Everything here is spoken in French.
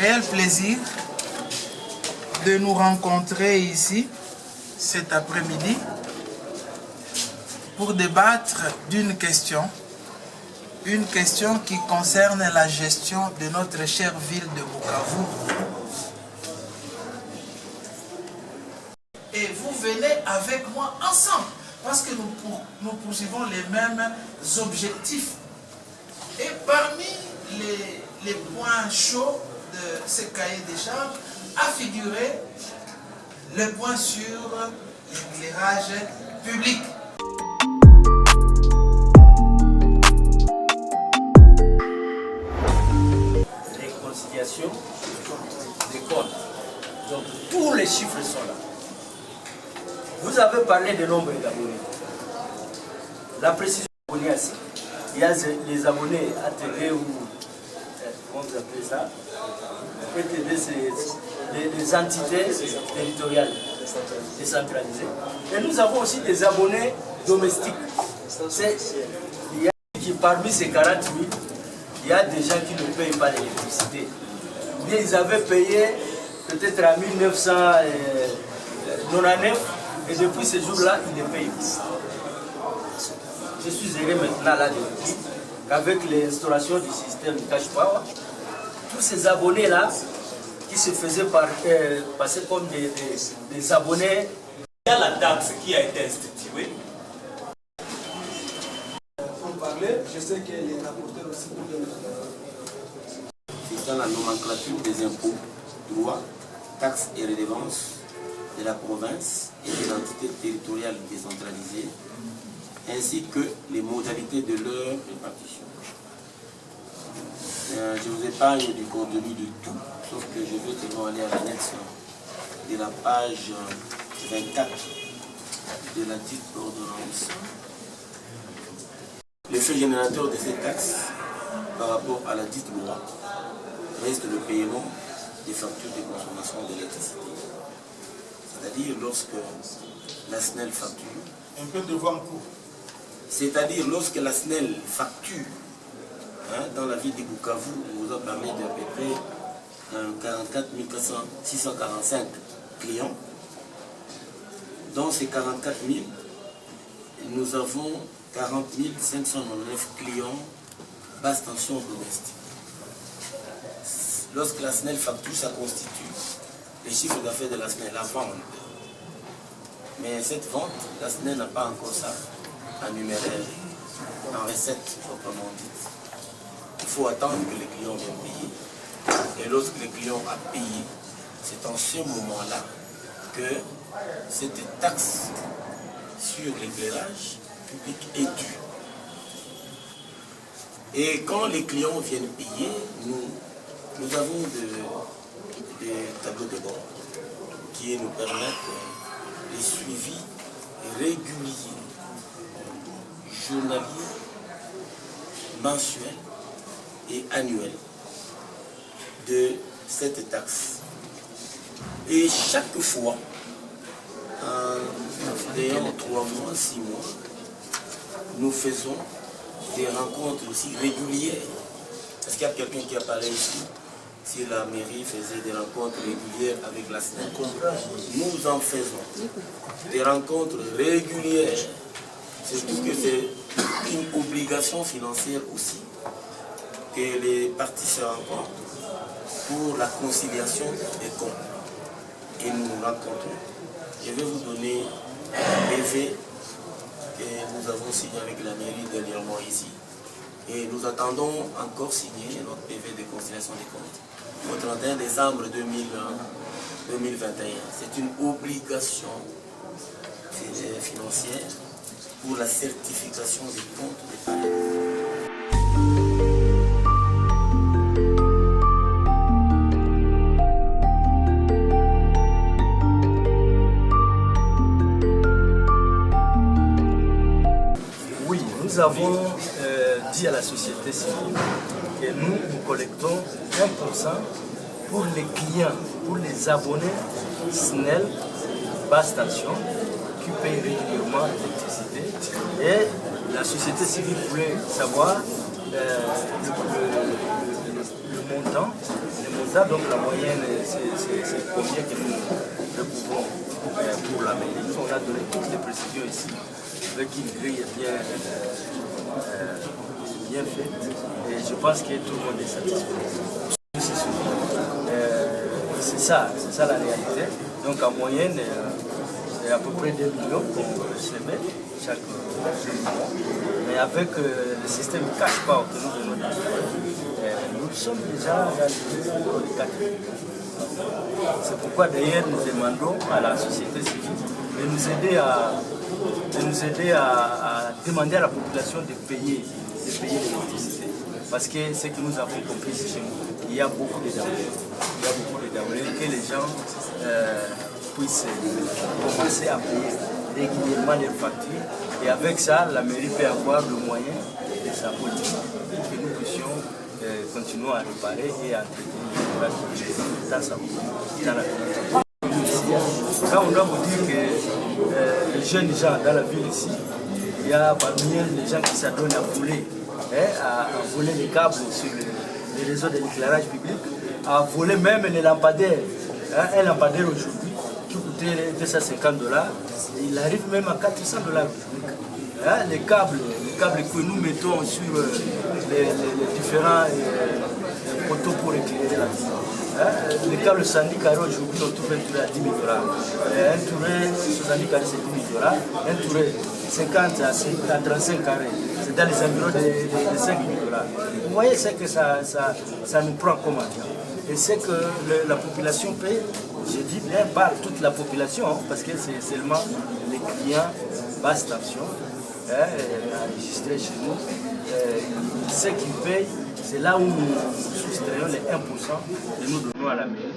réel plaisir de nous rencontrer ici cet après-midi pour débattre d'une question qui concerne la gestion de notre chère ville de Bukavu. Et vous venez avec moi ensemble, parce que nous poursuivons les mêmes objectifs. Et parmi les points chauds de ce cahier des charges a figuré le point sur l'éclairage public. Réconciliation des comptes. Donc tous les chiffres sont là. Vous avez parlé des nombres d'abonnés. La précision des abonnés, il y a les abonnés ATV ou comment vous appelez ça? PTV, c'est les entités territoriales décentralisées. Et nous avons aussi des abonnés domestiques. Il y a parmi ces 40 000, il y a des gens qui ne payent pas l'électricité. Bien, ils avaient payé peut-être en 1999 et depuis ce jour-là, ils ne payent plus. Je suis heureux maintenant là de vous dire qu'avec l'instauration du système Cash Power, tous ces abonnés-là qui se faisaient passer comme des abonnés. Il y a la taxe qui a été instituée. Pour parler, je sais que les rapporteurs aussi pour c'est dans la nomenclature des impôts, droits, taxes et redevances de la province et des entités territoriales décentralisées, ainsi que les modalités de leur répartition. Je vous épargne du contenu de tout, sauf que je veux seulement aller à l'annexe de la page 24 de la dite ordonnance. L'effet générateur de ces taxes par rapport à la dite loi reste le paiement des factures de consommation d'électricité. C'est-à-dire lorsque la SNEL facture. un peu de vent en cours. C'est-à-dire lorsque la SNEL facture, dans la ville de Bukavu, on vous a parlé d'à peu près 44 645 clients. Dans ces 44 000, nous avons 40 599 clients basse tension domestique. Lorsque la SNEL facture, ça constitue les chiffres d'affaires de la SNEL, la vente. Mais cette vente, la SNEL n'a pas encore ça en numéraire, en recette proprement dite. Il faut attendre que les clients viennent payer. Et lorsque les clients ont payé, c'est en ce moment-là que cette taxe sur l'éclairage public est due. Et quand les clients viennent payer, nous avons des tableaux de bord qui nous permettent les suivis réguliers, journaliers, mensuels et annuels de cette taxe. Et chaque fois, en ayant 3 mois, 6 mois, nous faisons des rencontres aussi régulières. Est-ce qu'il y a quelqu'un qui apparaît ici? Si la mairie faisait des rencontres régulières avec la SNEL, nous en faisons des rencontres régulières. Surtout que c'est une obligation financière aussi que les parties se rencontrent pour la conciliation des comptes. Et nous nous rencontrons. Je vais vous donner un PV que nous avons signé avec la mairie dernièrement ici. Et nous attendons encore signer notre PV de conciliation des comptes au 31 décembre 2021. C'est une obligation financière pour la certification des comptes des parents. Nous avons dit à la société civile que nous collectons 1% pour les clients, pour les abonnés SNEL basse tension qui payent régulièrement l'électricité. Et la société civile voulait savoir le montant ça, donc la moyenne, c'est combien que nous recouvrons pour la mairie. On a donné toutes les précisions ici, avec une grille bien faite, et je pense que tout le monde est satisfait. C'est ça la réalité. Donc en moyenne, c'est à peu près 2 millions qu'on recevait chaque mois. Mais avec le système cash power que nous venons d'installer, nous sommes déjà dans les 4 millions. C'est pourquoi d'ailleurs nous demandons à la société civile de nous aider à demander à la population de payer l'électricité. Parce que ce que nous avons compris chez nous, il y a beaucoup de denrées que les gens puissent commencer à payer régulièrement leurs factures. Et avec ça, la mairie peut avoir le moyen de sa politique pour que nous puissions continuer à réparer et à entretenir dans la communauté. Quand on doit vous dire que les jeunes gens dans la ville ici, il y a parmi eux des gens qui s'adonnent à voler les câbles sur les réseaux de l'éclairage public, à voler même les lampadaires. Un lampadaire aujourd'hui qui coûtait $250, il arrive même à $400. Les câbles que nous mettons sur les différents poteaux pour éclairer la ville. Les câbles 110 carrés aujourd'hui, on trouve un touré à $10 000. Un touré 70 carrés, c'est $10 000. Un touré 50 à 35 carrés, c'est dans les environs de $5 000. Vous voyez ce que ça nous prend comme argent. Et c'est que la population paye, je dis bien pas toute la population, parce que c'est seulement les clients basse tension, enregistrés chez nous. Ce qu'ils payent, c'est là où nous soustrayons les 1% et nous donnons à la mairie.